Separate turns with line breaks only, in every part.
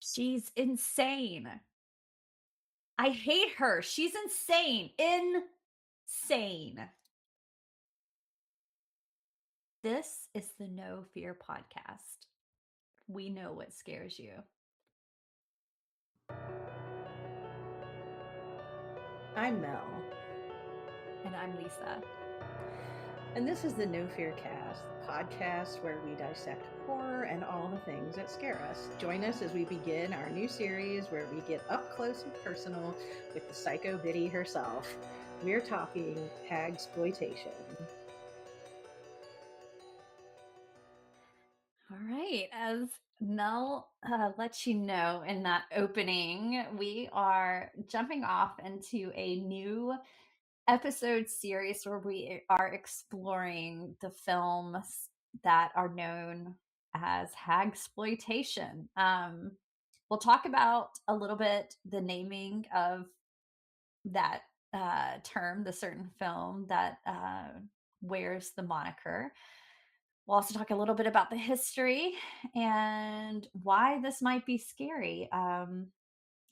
She's insane. I hate her. She's insane. Insane. This is the No Fear podcast. We know what scares you.
I'm Mel,
And I'm Lisa.
and this is the No Fear Cast, the podcast where we dissect horror and all the things that scare us. Join us as we begin our new series where we get up close and personal with the psycho Biddy herself. We're talking Hagsploitation.
All right. As Mel let you know in that opening, we are jumping off into a new episode series where we are exploring the films that are known as hagsploitation. We'll talk about a little bit the naming of that term, the certain film that wears the moniker. We'll also talk a little bit about the history and why this might be scary.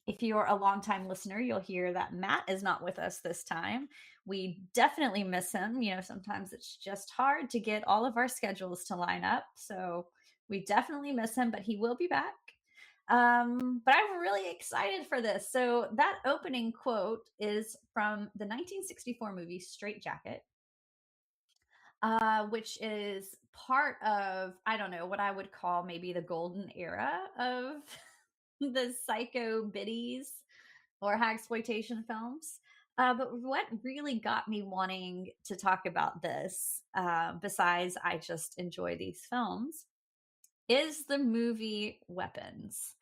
If you're a longtime listener, you'll hear that Matt is not with us this time. We definitely miss him. Sometimes it's just hard to get all of our schedules to line up. So we definitely miss him, but he will be back. But I'm really excited for this. So that opening quote is from the 1964 movie Straight Jacket, which is part of, I don't know, what I would call maybe the golden era of the psycho biddies or hagsploitation films. But what really got me wanting to talk about this, besides I just enjoy these films, is the movie Weapons.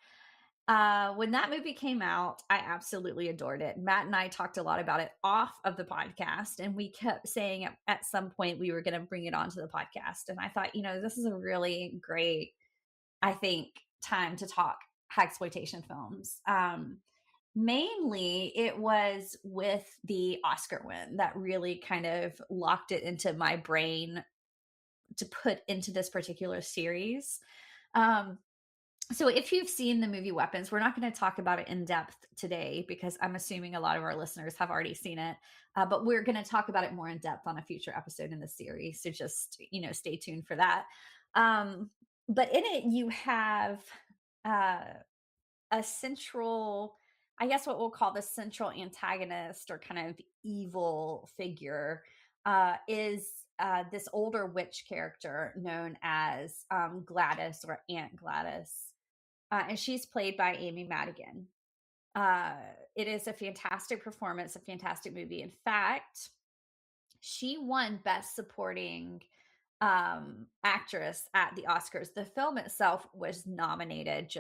When that movie came out, I absolutely adored it. Matt and I talked a lot about it off of the podcast, and we kept saying at some point we were going to bring it onto the podcast. And I thought, this is a really great, I think, time to talk hagsploitation films. Mainly, it was with the Oscar win that really kind of locked it into my brain to put into this particular series. Um, so if you've seen the movie Weapons, we're not going to talk about it in depth today because I'm assuming a lot of our listeners have already seen it. But we're going to talk about it more in depth on a future episode in the series. So just, stay tuned for that. But in it, you have uh, a central, I guess what we'll call the central antagonist or kind of evil figure is this older witch character known as Gladys or Aunt Gladys. And she's played by Amy Madigan. It is a fantastic performance, a fantastic movie. In fact, she won Best Supporting Actress at the Oscars. The film itself was nominated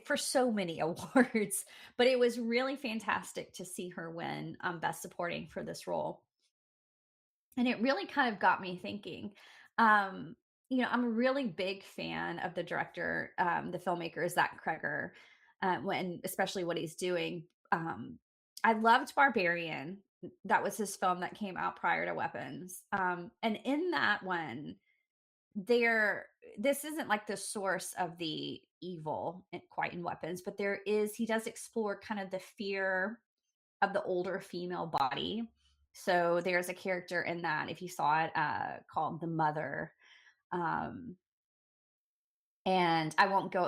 for so many awards, but it was really fantastic to see her win Best Supporting for this role. And it really kind of got me thinking. I'm a really big fan of the director, the filmmaker Zach Kreger, when especially what he's doing. I loved Barbarian. That was his film that came out prior to Weapons. And in that one, this isn't like the source of the evil quite in Weapons, but he does explore kind of the fear of the older female body. So there's a character in that, if you saw it, called the Mother. Um, and I won't go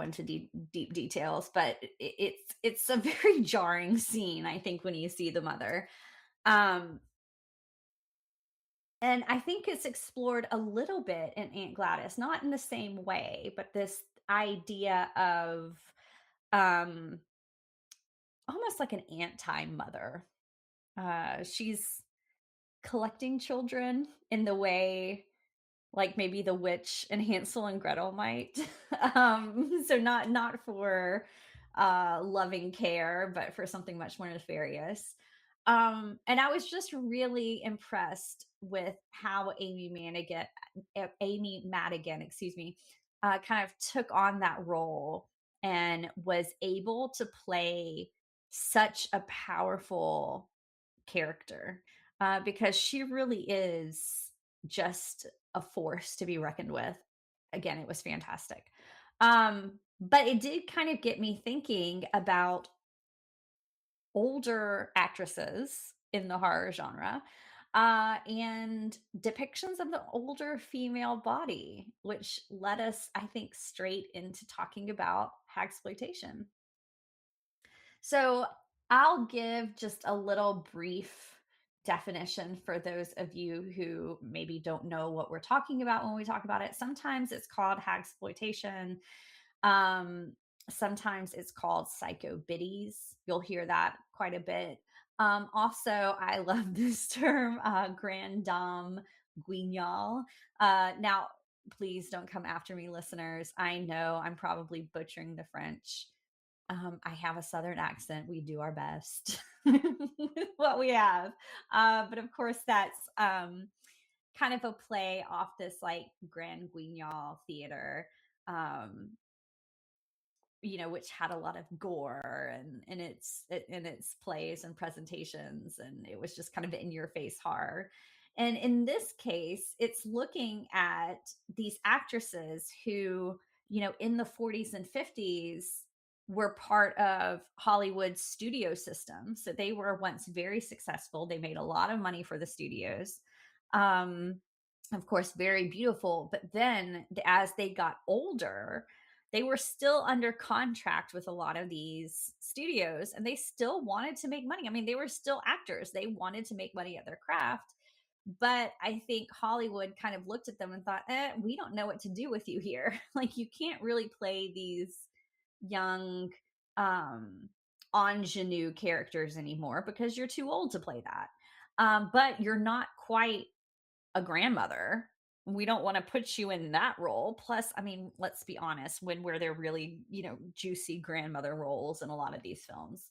into deep details, but it's a very jarring scene, I think, when you see the Mother. Um, and I think it's explored a little bit in Aunt Gladys, not in the same way, but this idea of um, almost like an anti-mother. She's collecting children in the way like maybe the witch and Hansel and Gretel might. So not for loving care, but for something much more nefarious. And I was just really impressed with how Amy Madigan, excuse me, kind of took on that role and was able to play such a powerful character, because she really is just a force to be reckoned with. Again, it was fantastic. But it did kind of get me thinking about older actresses in the horror genre, and depictions of the older female body, which led us, I think, straight into talking about hagsploitation. So I'll give just a little brief definition for those of you who maybe don't know what we're talking about when we talk about it. Sometimes it's called hagsploitation. Um, Sometimes it's called psycho biddies. You'll hear that quite a bit. Also, I love this term, grand dame guignol. Now, please don't come after me, listeners. I know I'm probably butchering the French. I have a Southern accent. We do our best with what we have. But of course, that's kind of a play off this like Grand Guignol theater. Um, which had a lot of gore and in its plays and presentations, and it was just kind of in your face horror. And in this case, it's looking at these actresses who, in the 40s and 50s were part of Hollywood's studio system. So they were once very successful. They made a lot of money for the studios. Um, of course, very beautiful. But then as they got older, they were still under contract with a lot of these studios and they still wanted to make money. I mean, they were still actors. They wanted to make money at their craft. But I think Hollywood kind of looked at them and thought, we don't know what to do with you here. Like, you can't really play these young, um, ingenue characters anymore because you're too old to play that. But you're not quite a grandmother. We don't want to put you in that role. Plus, I mean, let's be honest, when were there really, juicy grandmother roles in a lot of these films?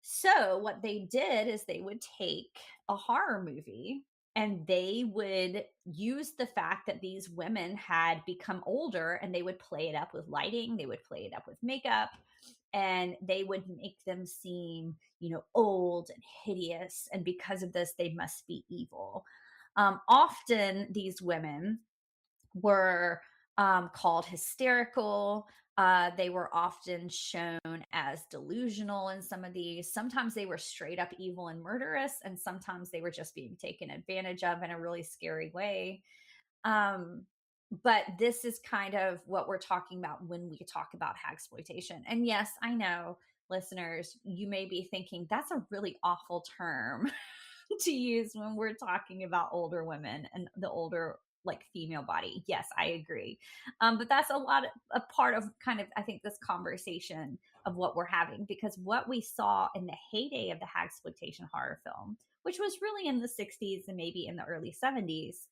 So, what they did is they would take a horror movie and they would use the fact that these women had become older and they would play it up with lighting, they would play it up with makeup, and they would make them seem, old and hideous. And because of this, they must be evil. Often these women were called hysterical. They were often shown as delusional in some of these. Sometimes they were straight up evil and murderous, and sometimes they were just being taken advantage of in a really scary way. Um, but this is kind of what we're talking about when we talk about hagsploitation. And yes, I know, listeners, you may be thinking that's a really awful term to use when we're talking about older women and the older like female body. Yes, I agree. But that's a part of kind of, I think, this conversation of what we're having, because what we saw in the heyday of the hagsploitation horror film, which was really in the 60s and maybe in the early 70s,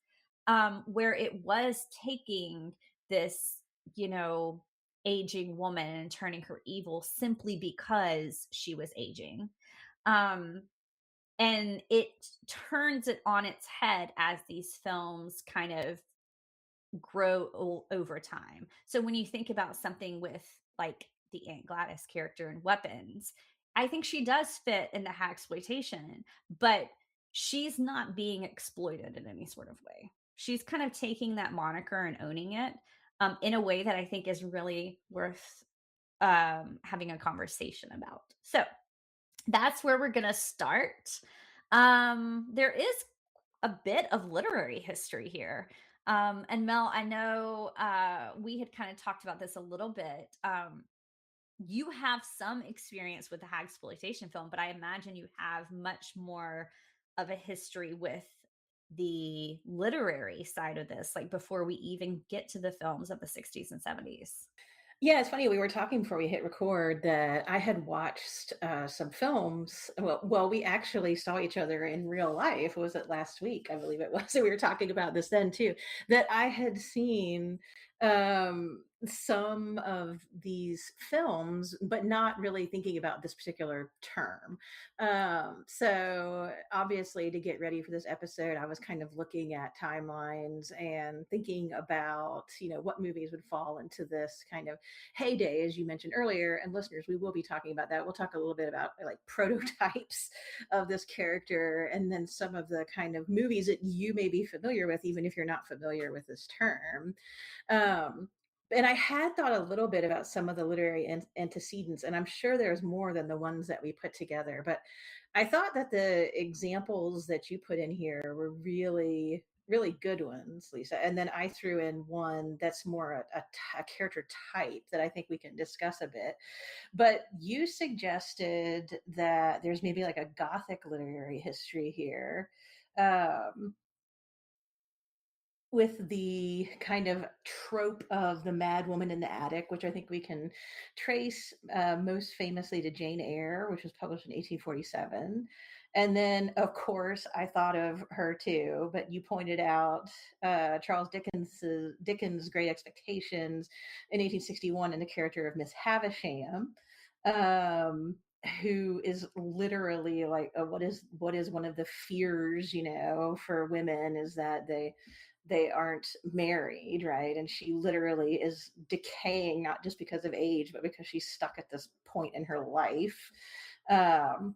where it was taking this, you know, aging woman and turning her evil simply because she was aging. Um, and it turns it on its head as these films kind of grow over time. So when you think about something with like the Aunt Gladys character in Weapons, I think she does fit in the hacksploitation, but she's not being exploited in any sort of way. She's kind of taking that moniker and owning it, in a way that I think is really worth having a conversation about. So that's where we're going to start. There is a bit of literary history here. And Mel, I know we had kind of talked about this a little bit. You have some experience with the hagsploitation film, but I imagine you have much more of a history with the literary side of this, like before we even get to the films of the 60s and 70s.
Yeah, it's funny. We were talking before we hit record that I had watched some films. Well, we actually saw each other in real life. Was it last week? I believe it was. So we were talking about this then too. That I had seen some of these films, but not really thinking about this particular term. So obviously, to get ready for this episode, I was kind of looking at timelines and thinking about, what movies would fall into this kind of heyday, as you mentioned earlier. And listeners, we will be talking about that. We'll talk a little bit about like prototypes of this character and then some of the kind of movies that you may be familiar with, even if you're not familiar with this term. Um, And I had thought a little bit about some of the literary antecedents, and I'm sure there's more than the ones that we put together. But I thought that the examples that you put in here were really, really good ones, Lisa. And then I threw in one that's more a character type that I think we can discuss a bit. But you suggested that there's maybe like a Gothic literary history here. Um, with the kind of trope of the mad woman in the attic, which I think we can trace most famously to Jane Eyre, which was published in 1847. And then, of course, I thought of her too, but you pointed out Charles Dickens' Great Expectations in 1861 in the character of Miss Havisham, um, who is literally like what is one of the fears, for women is that they aren't married, right? And she literally is decaying, not just because of age, but because she's stuck at this point in her life. Um,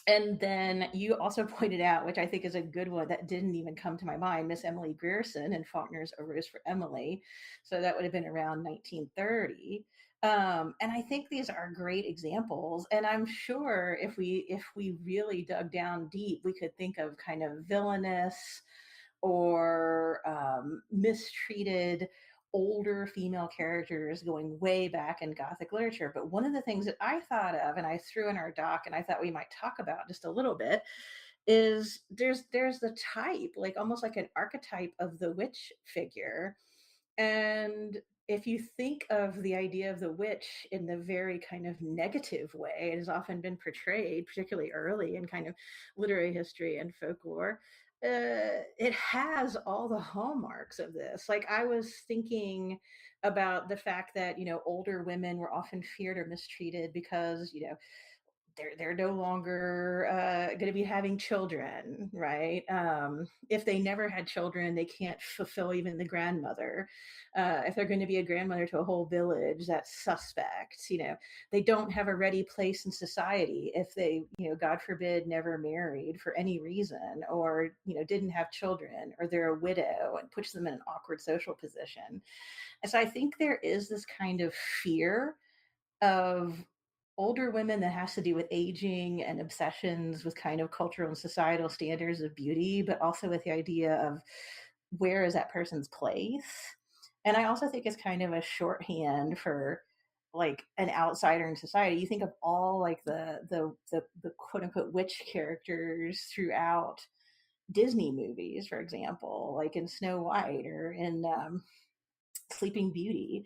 and then you also pointed out, which I think is a good one that didn't even come to my mind, Miss Emily Grierson and Faulkner's A Rose for Emily. So that would have been around 1930. And I think these are great examples. And I'm sure if we really dug down deep, we could think of kind of villainous or mistreated older female characters going way back in Gothic literature. But one of the things that I thought of, and I threw in our doc, and I thought we might talk about just a little bit, is there's the type, like almost like an archetype of the witch figure. And if you think of the idea of the witch in the very kind of negative way it has often been portrayed, particularly early in kind of literary history and folklore, it has all the hallmarks of this. Like I was thinking about the fact that older women were often feared or mistreated because they're no longer going to be having children, right? If they never had children, they can't fulfill even the grandmother. If they're going to be a grandmother to a whole village, that's suspect. They don't have a ready place in society if they, God forbid, never married for any reason, or didn't have children, or they're a widow, and puts them in an awkward social position. And so I think there is this kind of fear of older women that has to do with aging and obsessions with kind of cultural and societal standards of beauty, but also with the idea of where is that person's place. And I also think it's kind of a shorthand for like an outsider in society. You think of all like the quote unquote witch characters throughout Disney movies, for example, like in Snow White or in Sleeping Beauty.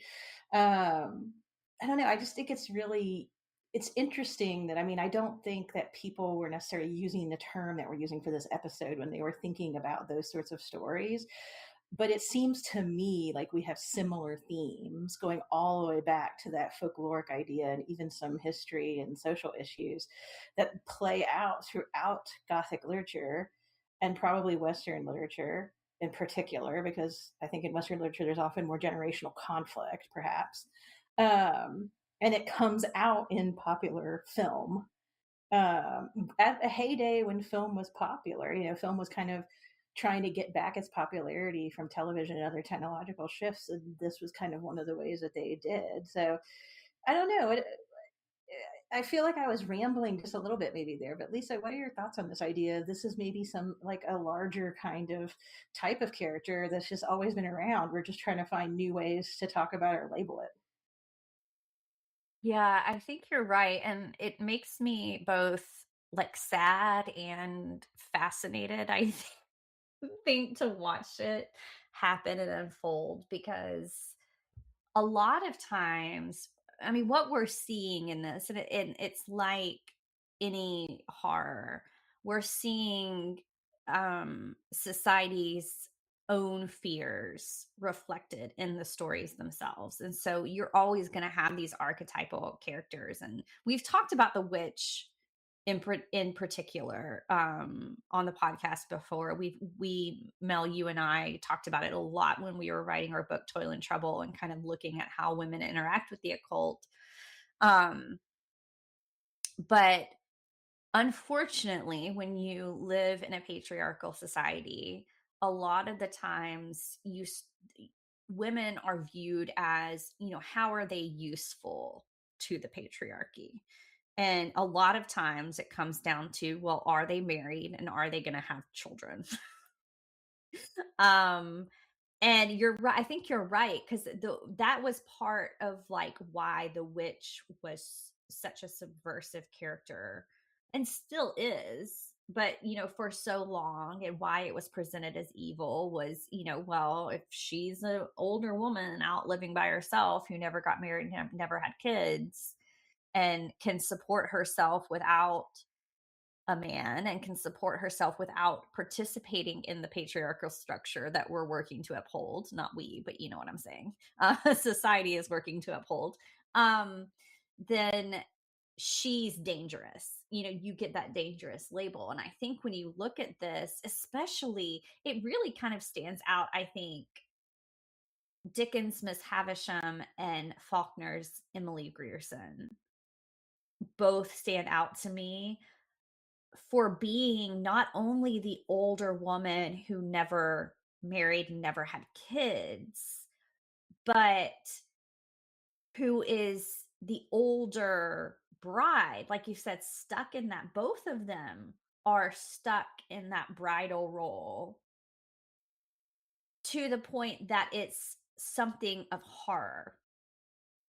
Um, I don't know. I just think it's interesting that I don't think that people were necessarily using the term that we're using for this episode when they were thinking about those sorts of stories. But it seems to me like we have similar themes going all the way back to that folkloric idea and even some history and social issues that play out throughout Gothic literature and probably Western literature in particular, because I think in Western literature there's often more generational conflict, perhaps. Um, and it comes out in popular film. At a heyday when film was popular, film was kind of trying to get back its popularity from television and other technological shifts. And this was kind of one of the ways that they did. So I don't know. I feel like I was rambling just a little bit maybe there, but Lisa, what are your thoughts on this idea? This is maybe some like a larger kind of type of character that's just always been around. We're just trying to find new ways to talk about or label it.
Yeah, I think you're right. And it makes me both like sad and fascinated, I think, to watch it happen and unfold because a lot of times, I mean, what we're seeing in this, and it's like any horror, we're seeing society's own fears reflected in the stories themselves. And so you're always going to have these archetypal characters. And we've talked about the witch in particular on the podcast before. We Mel, you and I talked about it a lot when we were writing our book Toil and Trouble, and kind of looking at how women interact with the occult. um but unfortunately, when you live in a patriarchal society, a lot of the times women are viewed as, how are they useful to the patriarchy? And a lot of times it comes down to, well, are they married and are they going to have children? um and you're right. I think you're right, because that was part of like why the witch was such a subversive character and still is. But for so long, and why it was presented as evil was, well, if she's an older woman out living by herself who never got married and never had kids and can support herself without a man and can support herself without participating in the patriarchal structure that we're working to uphold, not we, but you know what I'm saying, society is working to uphold, um then she's dangerous. You get that dangerous label. And I think when you look at this, especially, it really kind of stands out. I think Dickens' Miss Havisham and Faulkner's Emily Grierson both stand out to me for being not only the older woman who never married and never had kids, but who is the older bride, like you said, stuck in that. Both of them are stuck in that bridal role to the point that it's something of horror.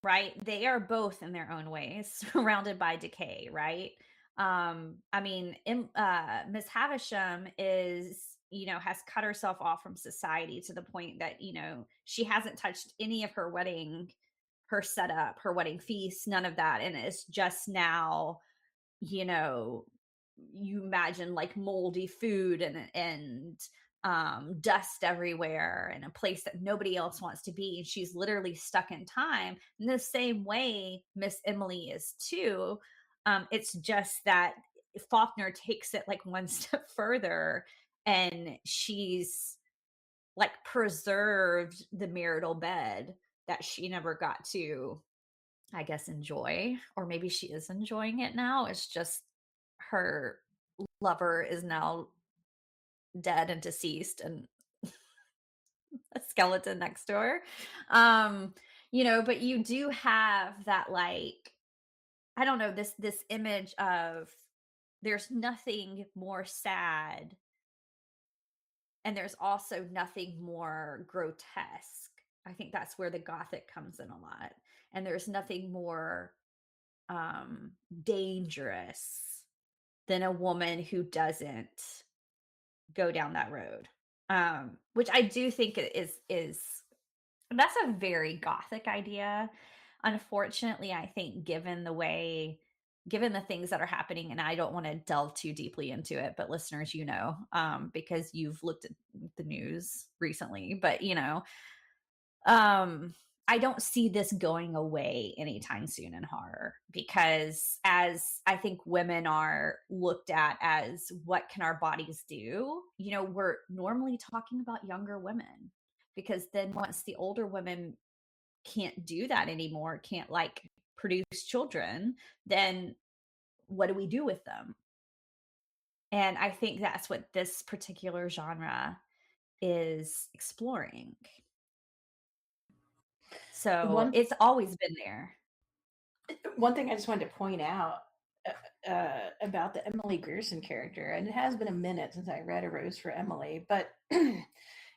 Right? They are both in their own ways surrounded by decay, right? I mean, Miss Havisham has cut herself off from society to the point that, she hasn't touched any of her wedding, her setup, her wedding feast, none of that. And it's just now, you know, you imagine like moldy food and dust everywhere and a place that nobody else wants to be. And she's literally stuck in time. In the same way, Miss Emily is too. It's just that Faulkner takes it like one step further, and she's like preserved the marital bed that she never got to, I guess, enjoy. Or maybe she is enjoying it now. It's just her lover is now dead and deceased and a skeleton next to her. But you do have that, like, I don't know, this image of there's nothing more sad and there's also nothing more grotesque. I think that's where the gothic comes in a lot. And there's nothing more um dangerous than a woman who doesn't go down that road. Which I do think is that's a very gothic idea. Unfortunately, I think given the things that are happening, and I don't want to delve too deeply into it, but listeners, because you've looked at the news recently, but um I don't see this going away anytime soon in horror, because as I think women are looked at as what can our bodies do, we're normally talking about younger women, because then once the older women can't do that anymore, can't like produce children, then what do we do with them? And I think that's what this particular genre is exploring. So
One
it's always been there.
one thing I just wanted to point out about the Emily Grierson character, and it has been a minute since I read A Rose for Emily, but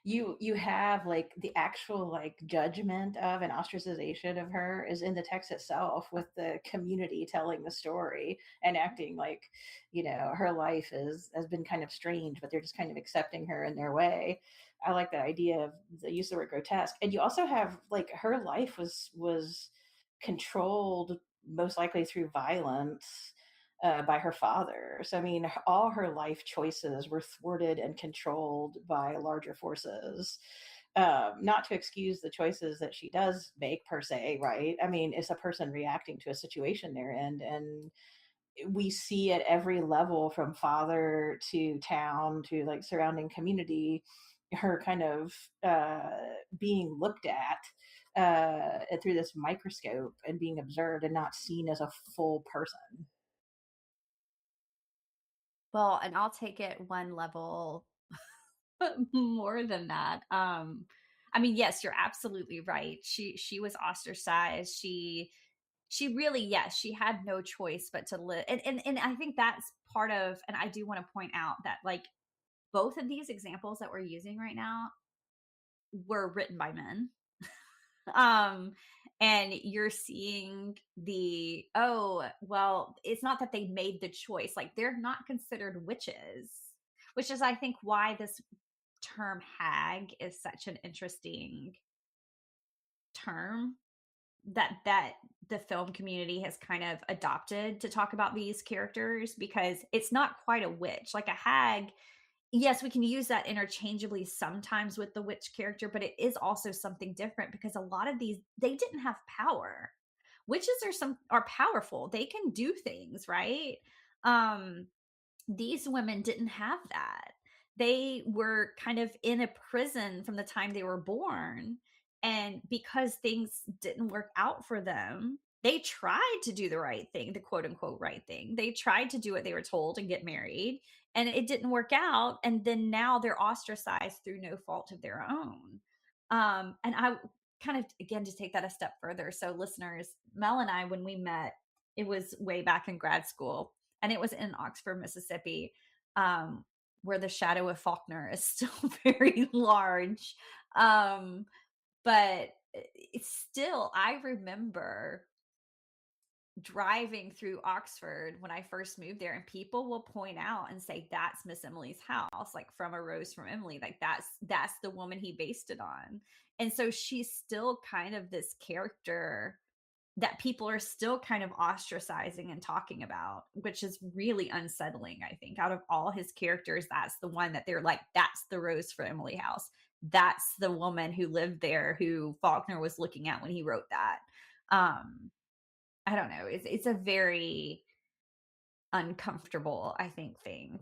you have like the actual like judgment of an ostracization of her is in the text itself, with the community telling the story and acting like her life has been kind of strange, but they're just kind of accepting her in their way. I like the idea of the use of the word grotesque. And you also have like her life was controlled most likely through violence by her father. So, I mean, all her life choices were thwarted and controlled by larger forces. Not to excuse the choices that she does make per se, right? I mean, it's a person reacting to a situation they're in, and we see at every level, from father to town to like surrounding community, her kind of being looked at through this microscope and being observed and not seen as a full person.
Well, and I'll take it one level more than that. I mean, yes, you're absolutely right. She was ostracized. She really, yes, she had no choice but to live. And I think that's part of, and I do want to point out that like both of these examples that we're using right now were written by men. um and you're seeing the, oh well, it's not that they made the choice, like they're not considered witches, which is I think why this term hag is such an interesting term that the film community has kind of adopted to talk about these characters, because it's not quite a witch. Like a hag, yes, we can use that interchangeably sometimes with the witch character, but it is also something different because a lot of these, they didn't have power. Witches are powerful. They can do things, right? Um these women didn't have that. They were kind of in a prison from the time they were born. And because things didn't work out for them, they tried to do the right thing, the quote unquote right thing. They tried to do what they were told and get married, and it didn't work out. And then now they're ostracized through no fault of their own. And I kind of, again, to take that a step further. So, listeners, Mel and I, when we met, it was way back in grad school, and it was in Oxford, Mississippi, um, where the shadow of Faulkner is still very large. Um, but it's still, I remember driving through Oxford when I first moved there, and people will point out and say, "That's Miss Emily's house," like from A Rose from Emily, like that's the woman he based it on. And so she's still kind of this character that people are still kind of ostracizing and talking about, which is really unsettling. I think out of all his characters, that's the one that they're like, that's the Rose for Emily house. That's the woman who lived there, who Faulkner was looking at when he wrote that. Um, I don't know. It's a very uncomfortable, I think, thing.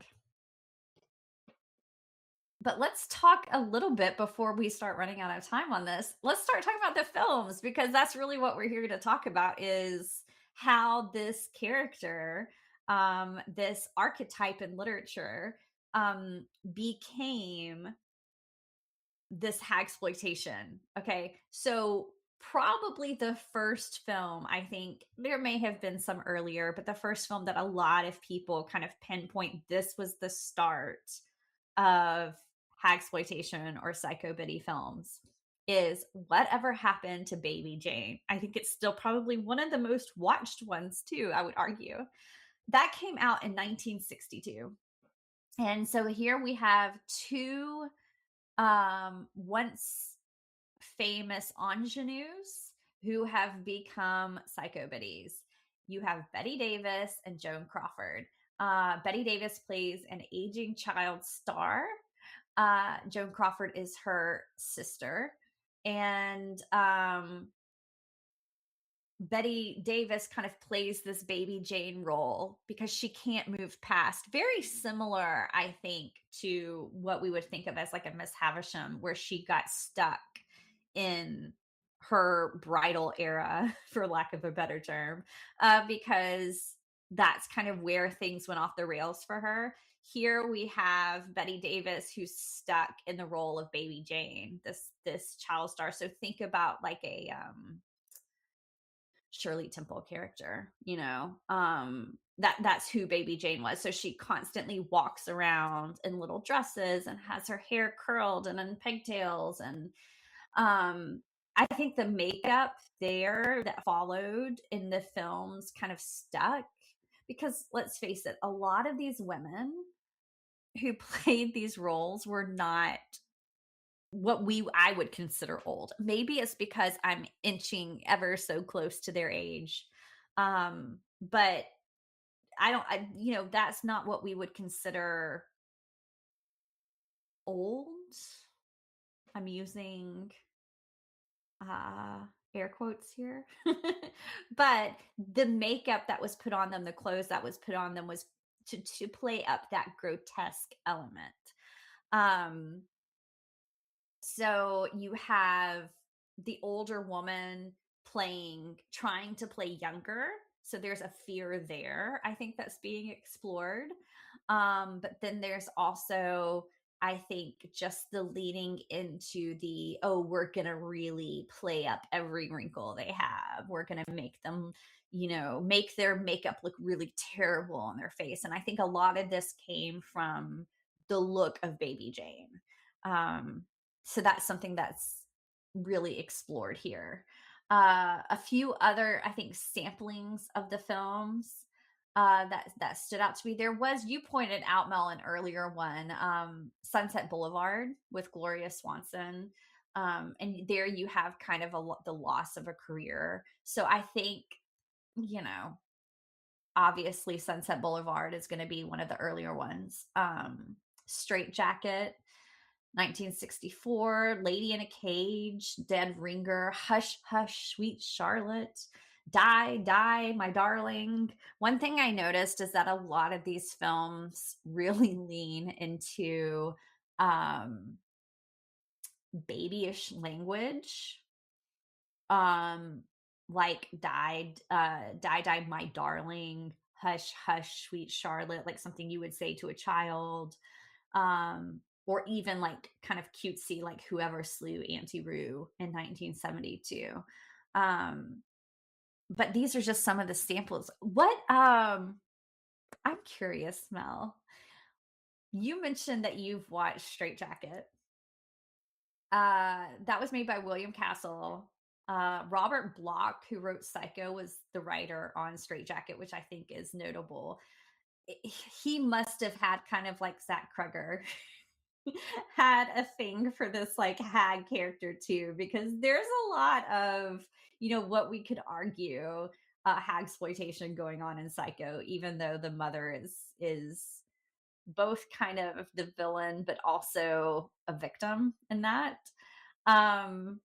But let's talk a little bit before we start running out of time on this. Let's start talking about the films, because that's really what we're here to talk about, is how this character, this archetype in literature, became this hagsploitation. Okay. So probably the first film, I think there may have been some earlier, but the first film that a lot of people kind of pinpoint this was the start of hagsploitation or psychobiddy films is Whatever Happened to Baby Jane. I think it's still probably one of the most watched ones too, I would argue. That came out in 1962. And so here we have two once famous ingenues who have become psychobiddies. You have Betty Davis and Joan Crawford. Betty Davis plays an aging child star. Joan Crawford is her sister. And Betty Davis kind of plays this baby Jane role because she can't move past. Very similar, I think, to what we would think of as like a Miss Havisham, where she got stuck in her bridal era, for lack of a better term, because that's kind of where things went off the rails for her. Here we have Betty Davis who's stuck in the role of baby Jane, this child star. So think about like a Shirley Temple character, that's who baby Jane was. So she constantly walks around in little dresses and has her hair curled and in pigtails. And I think the makeup there that followed in the films kind of stuck, because let's face it, a lot of these women who played these roles were not what I would consider old. Maybe it's because I'm inching ever so close to their age. But that's not what we would consider old. I'm using uh air quotes here. But the makeup that was put on them, the clothes that was put on them, was to play up that grotesque element. Um So you have the older woman trying to play younger. So there's a fear there, I think, that's being explored. But then there's also, I think just the leading into the, oh, we're going to really play up every wrinkle they have. We're going to make them, make their makeup look really terrible on their face. And I think a lot of this came from the look of Baby Jane. Um, so that's something that's really explored here. A few other, I think, samplings of the films that stood out to me. There was, you pointed out, Mel, an earlier one, Sunset Boulevard with Gloria Swanson. And there you have kind of the loss of a career. So I think, you know, obviously Sunset Boulevard is going to be one of the earlier ones. Straight Jacket, 1964, Lady in a Cage, Dead Ringer, Hush Hush, Sweet Charlotte, Die Die, My Darling. One thing I noticed is that a lot of these films really lean into um babyish language. Um like Die Die, My Darling, Hush Hush, Sweet Charlotte, like something you would say to a child. Or even like kind of cutesy, like Whoever Slew Auntie Roo in 1972. Um, but these are just some of the samples. I'm curious, Mel. You mentioned that you've watched Straight Jacket. That was made by William Castle. Robert Bloch, who wrote Psycho, was the writer on Straight Jacket, which I think is notable. He must have had kind of like Zach Kruger had a thing for this like hag character too, because there's a lot of, what we could argue hag exploitation going on in Psycho, even though the mother is both kind of the villain but also a victim in that. um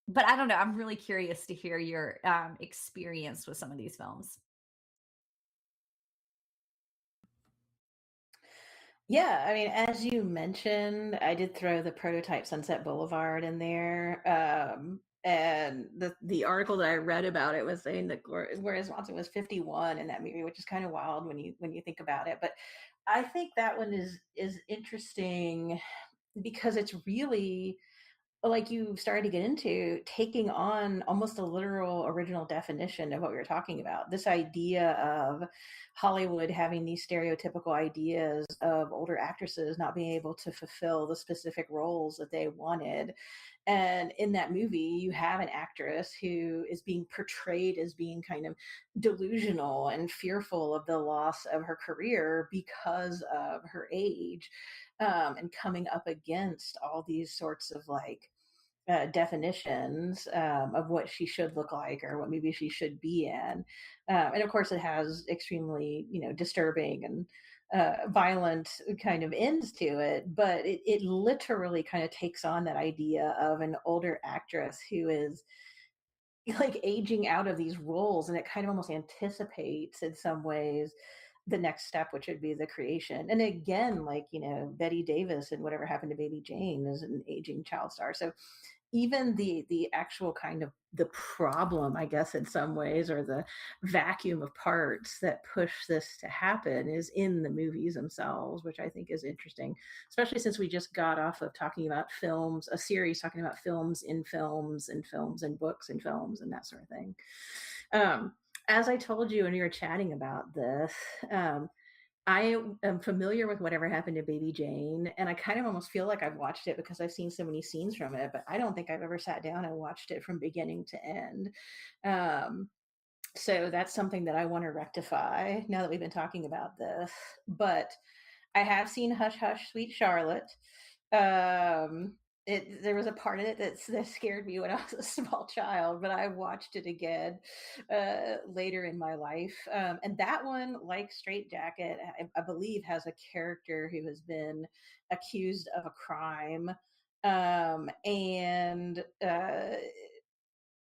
but I don't know, I'm really curious to hear your experience with some of these films.
Yeah, I mean, as you mentioned, I did throw the prototype Sunset Boulevard in there. And the article that I read about it was saying that Gloria Swanson was 51 in that movie, which is kind of wild when you think about it. But I think that one is interesting because it's really, like you started to get into, taking on almost a literal original definition of what we were talking about. This idea of Hollywood having these stereotypical ideas of older actresses not being able to fulfill the specific roles that they wanted. And in that movie, you have an actress who is being portrayed as being kind of delusional and fearful of the loss of her career because of her age, and coming up against all these sorts of like definitions of what she should look like or what maybe she should be in. And of course, it has extremely, disturbing and violent kind of ends to it, but it literally kind of takes on that idea of an older actress who is like aging out of these roles, and it kind of almost anticipates in some ways the next step, which would be the creation. And again, like, Betty Davis and Whatever Happened to Baby Jane is an aging child star. So even the actual kind of the problem, I guess, in some ways, or the vacuum of parts that push this to happen is in the movies themselves, which I think is interesting, especially since we just got off of talking about films, a series talking about films in films and films and books and films and that sort of thing. Um, as I told you when we were chatting about this, I am familiar with Whatever Happened to Baby Jane, and I kind of almost feel like I've watched it because I've seen so many scenes from it, but I don't think I've ever sat down and watched it from beginning to end. Um, so that's something that I want to rectify now that we've been talking about this. But I have seen Hush Hush, Sweet Charlotte. Um, there was a part of it that scared me when I was a small child, but I watched it again later in my life. And that one, like Straight Jacket, I believe has a character who has been accused of a crime. And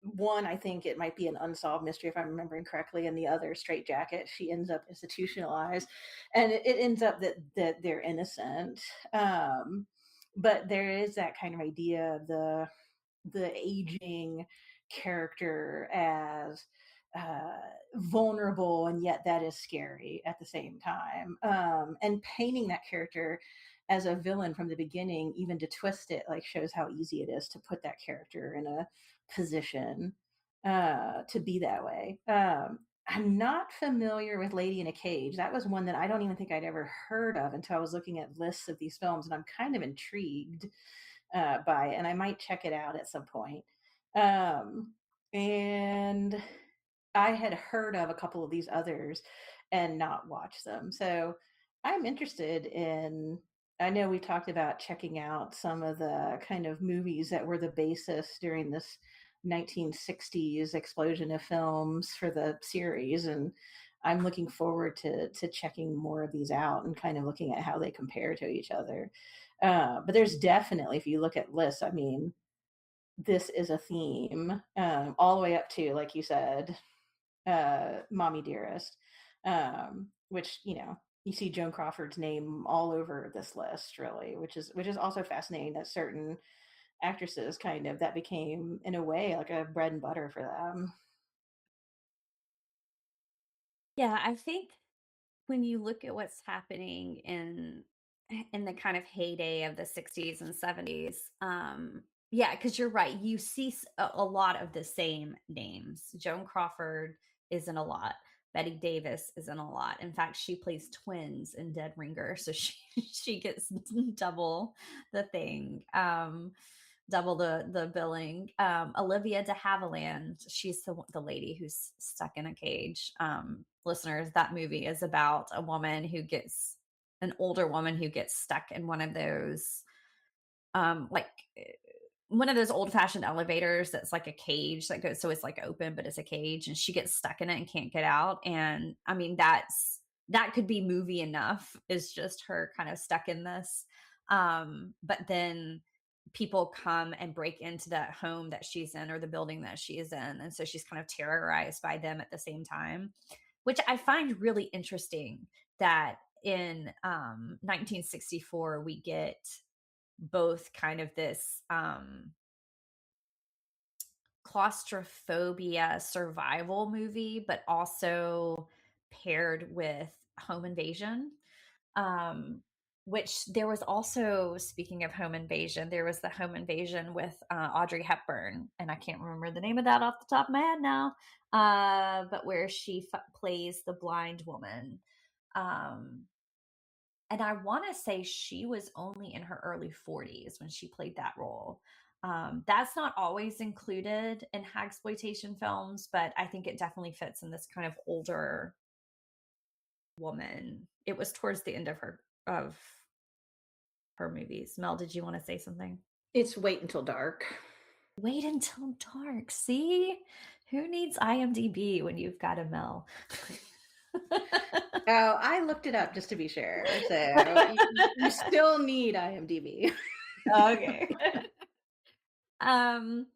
one, I think it might be an unsolved mystery if I'm remembering correctly, and the other, Straight Jacket, she ends up institutionalized, and it ends up that they're innocent. But there is that kind of idea of the aging character as vulnerable, and yet that is scary at the same time, and painting that character as a villain from the beginning, even to twist it, like, shows how easy it is to put that character in a position to be that way. I'm not familiar with Lady in a Cage. That was one that I don't even think I'd ever heard of until I was looking at lists of these films, and I'm kind of intrigued by it, and I might check it out at some point. Um, and I had heard of a couple of these others and not watched them. So I'm interested in. I know we talked about checking out some of the kind of movies that were the basis during this 1960s explosion of films for the series, and I'm looking forward to checking more of these out and kind of looking at how they compare to each other. But there's definitely, if you look at lists, I mean, this is a theme all the way up to, like you said, Mommy Dearest, which, you see Joan Crawford's name all over this list, really, which is also fascinating that certain actresses kind of that became in a way like a bread and butter for them.
Yeah, I think when you look at what's happening in the kind of heyday of the 60s and 70s, yeah, because you're right, you see a lot of the same names. Joan Crawford is in a lot. Betty Davis is in a lot. In fact, she plays twins in Dead Ringer, so she she gets double the thing. Double the billing. Olivia de Havilland, she's the lady who's stuck in a cage. Listeners, that movie is about a woman who gets an older woman who gets stuck in one of those like eh, one of those old fashioned elevators that's like a cage that goes, so it's like open but it's a cage, and she gets stuck in it and can't get out. And I mean, that could be movie enough, is just her kind of stuck in this. But then people come and break into that home that she's in, or the building that she is in, and so she's kind of terrorized by them at the same time, which I find really interesting, that in 1964 we get both kind of this claustrophobia survival movie, but also paired with home invasion. Um, which there was also, speaking of home invasion, there was the home invasion with Audrey Hepburn, and I can't remember the name of that off the top of my head now, but where she plays the blind woman. Um, and I want to say she was only in her early 40s when she played that role. That's not always included in Hagsploitation films, but I think it definitely fits in this kind of older woman. It was towards the end of her movies. Mel, did you want to say something?
It's Wait Until Dark.
Wait until dark. See, who needs IMDb when you've got a Mel?
Oh, I looked it up just to be sure. So you still need IMDb.
Okay. Um,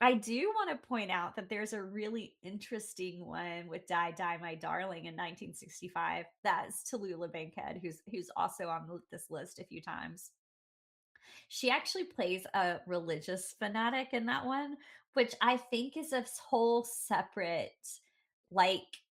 I do want to point out that there's a really interesting one with "Die Die My Darling" in 1965. That's Tallulah Bankhead, who's also on this list a few times. She actually plays a religious fanatic in that one, which I think is a whole separate, like,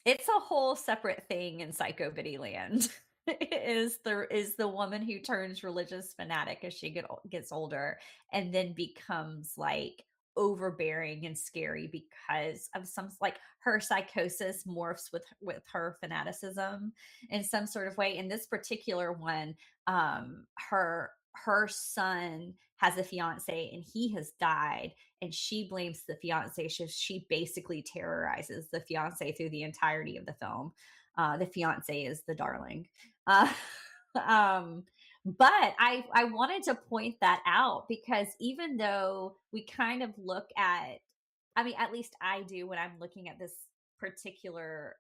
it's a whole separate thing in Psycho Land. Is the woman who turns religious fanatic as she gets older, and then becomes like overbearing and scary because of some, like, her psychosis morphs with her fanaticism in some sort of way. In this particular one, her son has a fiance and he has died, and she blames the fiance. So she basically terrorizes the fiance through the entirety of the film. The fiance is the darling. Uh, um, but I wanted to point that out because even though we kind of look at, I mean, at least I do when I'm looking at this particular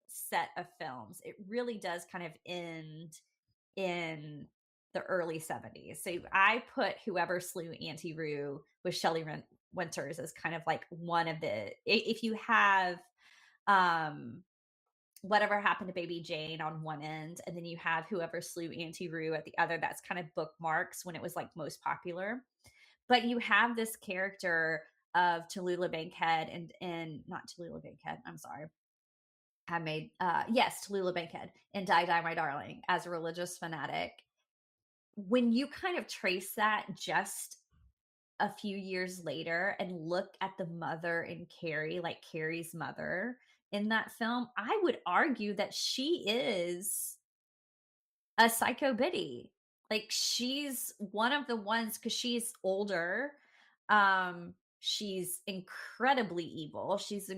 set of films, it really does kind of end in the early 70s. So I put Whoever Slew Auntie Roo with Shelley Winters as kind of like one of the, if you have um Whatever Happened to Baby Jane on one end, and then you have Whoever Slew Auntie Roo at the other, that's kind of bookmarks when it was like most popular. But you have this character of Tallulah Bankhead, and not Tallulah Bankhead, I'm sorry. had made, yes, Tallulah Bankhead in Die Die My Darling as a religious fanatic. When you kind of trace that just a few years later and look at the mother in Carrie, like Carrie's mother in that film, I would argue that she is a psycho biddy. Like, she's one of the ones, because she's older. She's incredibly evil. She's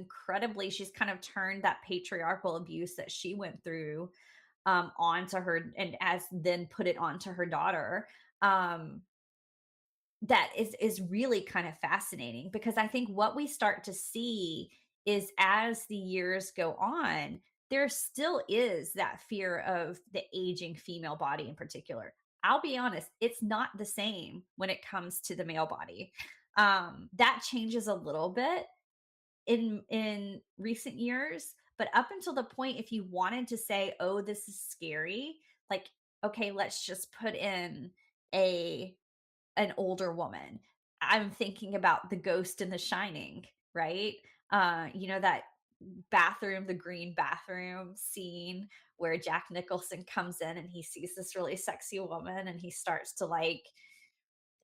kind of turned that patriarchal abuse that she went through onto her, and as then put it onto her daughter. Um, that is really kind of fascinating, because I think what we start to see is, as the years go on, there still is that fear of the aging female body in particular. I'll be honest, it's not the same when it comes to the male body. That changes a little bit in recent years, but up until the point, if you wanted to say, oh, this is scary, like, okay, let's just put in a an older woman. I'm thinking about the ghost in The Shining, right? That bathroom, the green bathroom scene where Jack Nicholson comes in and he sees this really sexy woman and he starts to, like,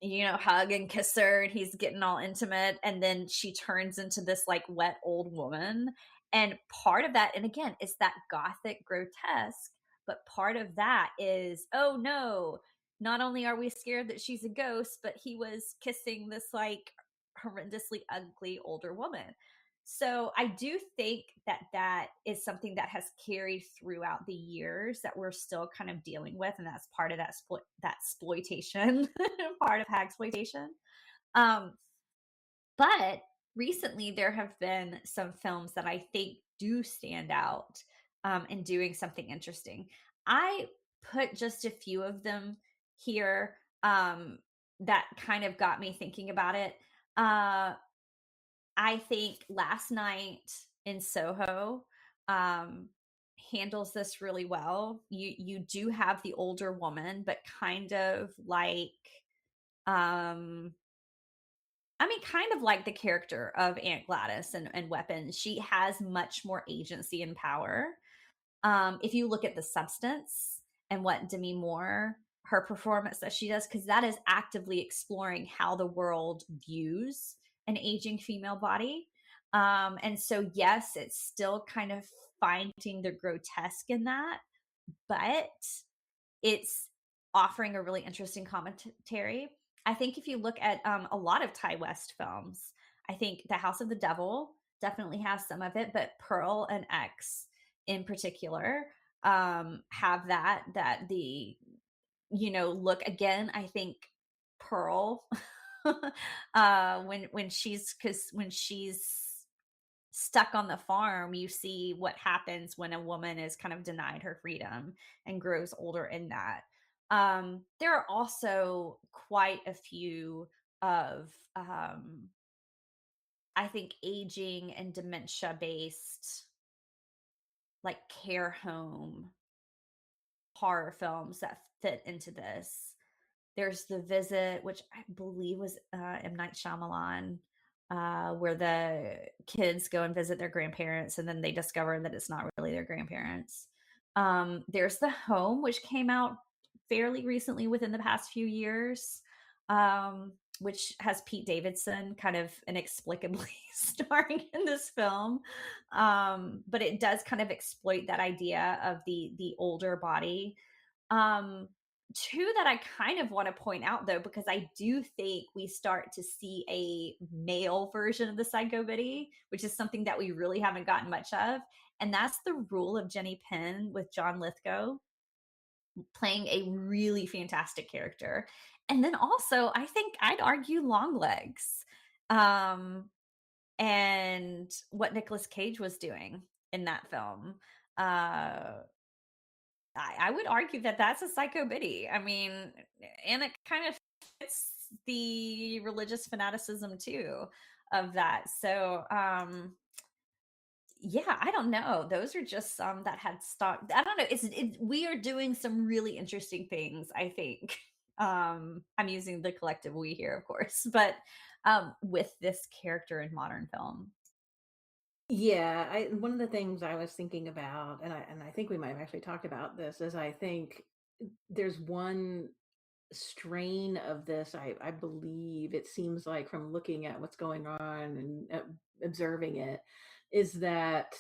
hug and kiss her, and he's getting all intimate. And then she turns into this like wet old woman. And part of that, and again, it's that gothic grotesque, but part of that is, oh no, not only are we scared that she's a ghost, but he was kissing this like horrendously ugly older woman. So I do think that that is something that has carried throughout the years that we're still kind of dealing with, and that's part of that exploitation, part of hagsploitation. Um, but recently, there have been some films that I think do stand out in doing something interesting. I put just a few of them here that kind of got me thinking about it. Uh, I think Last Night in Soho um, handles this really well. You do have the older woman, but kind of like, um, kind of like the character of Aunt Gladys and Weapons. She has much more agency and power. If you look at the substance and what Demi Moore, her performance that she does, because that is actively exploring how the world views an aging female body. And so, yes, it's still kind of finding the grotesque in that, but it's offering a really interesting commentary. I think if you look at a lot of Ty West films, I think The House of the Devil definitely has some of it, but Pearl and X in particular have that the look again. I think Pearl, when she's stuck on the farm, you see what happens when a woman is kind of denied her freedom and grows older in that. There are also quite a few of, I think, aging and dementia based, like care home horror films that fit into this. There's The Visit, which I believe was M. Night Shyamalan, where the kids go and visit their grandparents and then they discover that it's not really their grandparents. There's The Home, which came out fairly recently within the past few years, which has Pete Davidson kind of inexplicably starring in this film. But it does kind of exploit that idea of the older body. um Two that I kind of want to point out, though, because I do think we start to see a male version of the psychobiddy, which is something that we really haven't gotten much of. And that's The Rule of Jenny Penn with John Lithgow playing a really fantastic character. And then also, I think I'd argue Longlegs, um, and what Nicolas Cage was doing in that film. Uh, I would argue that that's a psycho biddy. I mean, and it kind of fits the religious fanaticism too of that. So, yeah, I don't know. Those are just some that had stock. I don't know. We are doing some really interesting things, I think. I'm using the collective we here, of course, but with this character in modern film.
Yeah, one of the things I was thinking about, and I think we might have actually talked about this, is I think there's one strain of this. I believe it seems like from looking at what's going on and observing it, is that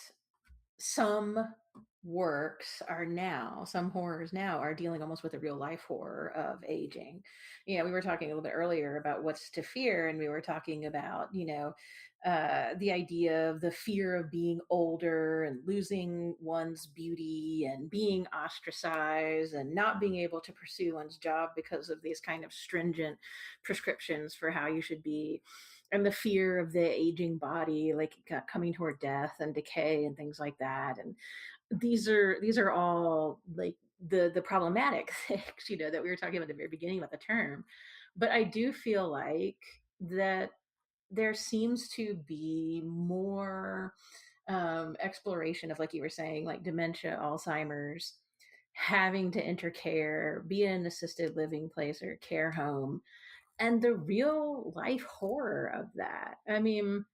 some some horrors now are dealing almost with a real life horror of aging. We were talking a little bit earlier about what's to fear, and we were talking about, the idea of the fear of being older and losing one's beauty and being ostracized and not being able to pursue one's job because of these kind of stringent prescriptions for how you should be, and the fear of the aging body, like coming toward death and decay and things like that. And these are all like the problematic things, that we were talking about at the very beginning about the term. But I do feel like that there seems to be more exploration of, like you were saying, like dementia, Alzheimer's, having to enter care, be in an assisted living place or care home, and the real life horror of that. I mean,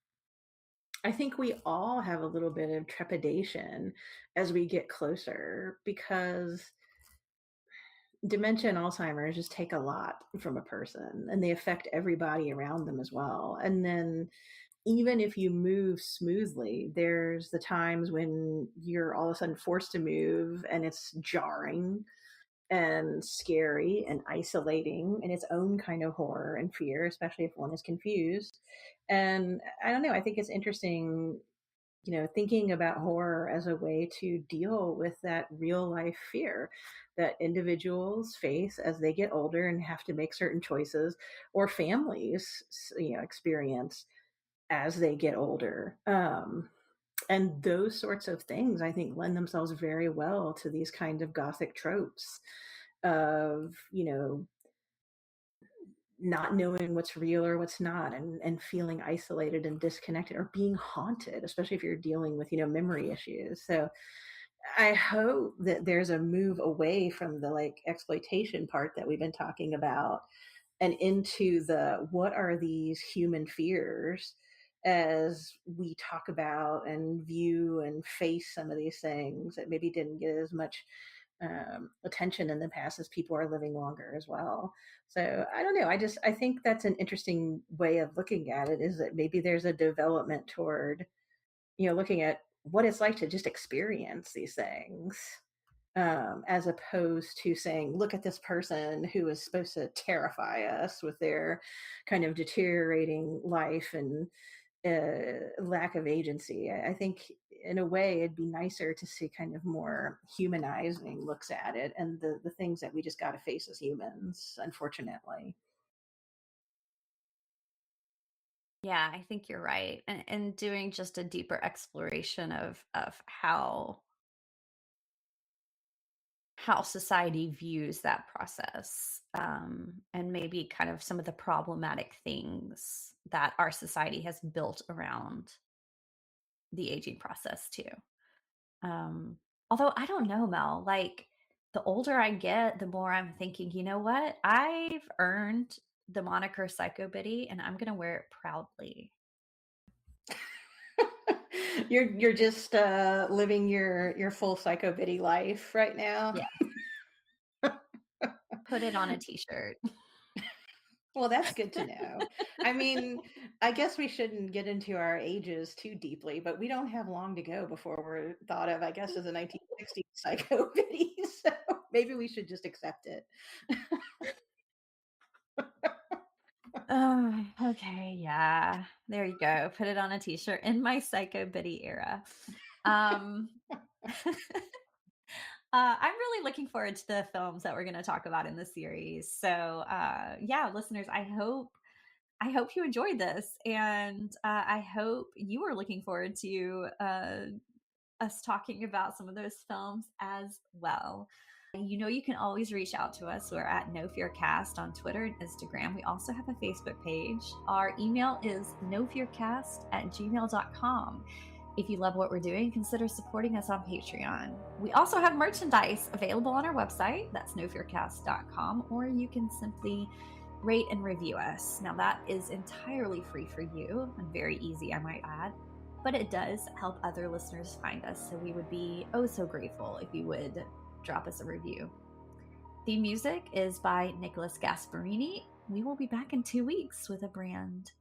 I think we all have a little bit of trepidation as we get closer, because dementia and Alzheimer's just take a lot from a person, and they affect everybody around them as well. And then even if you move smoothly, there's the times when you're all of a sudden forced to move and it's jarring and scary and isolating in its own kind of horror and fear, especially if one is confused. And I don't know, I think it's interesting, thinking about horror as a way to deal with that real life fear that individuals face as they get older and have to make certain choices, or families, experience as they get older. And those sorts of things, I think, lend themselves very well to these kind of gothic tropes of, not knowing what's real or what's not, and feeling isolated and disconnected, or being haunted, especially if you're dealing with, memory issues. So I hope that there's a move away from the like exploitation part that we've been talking about, and into the what are these human fears, as we talk about and view and face some of these things that maybe didn't get as much attention in the past, as people are living longer as well. So I don't know. I think that's an interesting way of looking at it, is that maybe there's a development toward, looking at what it's like to just experience these things, as opposed to saying, look at this person who is supposed to terrify us with their kind of deteriorating life and lack of agency. I think in a way it'd be nicer to see kind of more humanizing looks at it, and the things that we just got to face as humans, unfortunately.
Yeah, I think you're right. And doing just a deeper exploration of how society views that process, and maybe kind of some of the problematic things that our society has built around the aging process too. Um, Although I don't know, Mel, like the older I get, the more I'm thinking, you know what? I've earned the moniker Psycho Biddy and I'm going to wear it proudly.
You're just living your full psycho bitty life right now.
Yeah, put it on a t-shirt.
Well, that's good to know. I mean, I guess we shouldn't get into our ages too deeply, but we don't have long to go before we're thought of, I guess, as a 1960s psycho bitty. So maybe we should just accept it.
Oh, okay, yeah. There you go. Put it on a t-shirt in my Psycho Biddy era. Um I'm really looking forward to the films that we're going to talk about in the series. So, yeah, listeners, I hope you enjoyed this, and I hope you are looking forward to us talking about some of those films as well. You can always reach out to us. We're at No Fear Cast on Twitter and Instagram. We also have a Facebook page. Our email is nofearcast@gmail.com. If you love what we're doing, consider supporting us on Patreon. We also have merchandise available on our website. That's nofearcast.com, or you can simply rate and review us. Now, that is entirely free for you and very easy, I might add. but it does help other listeners find us. So we would be oh so grateful if you would drop us a review. The music is by Nicholas Gasparini. We will be back in 2 weeks with a brand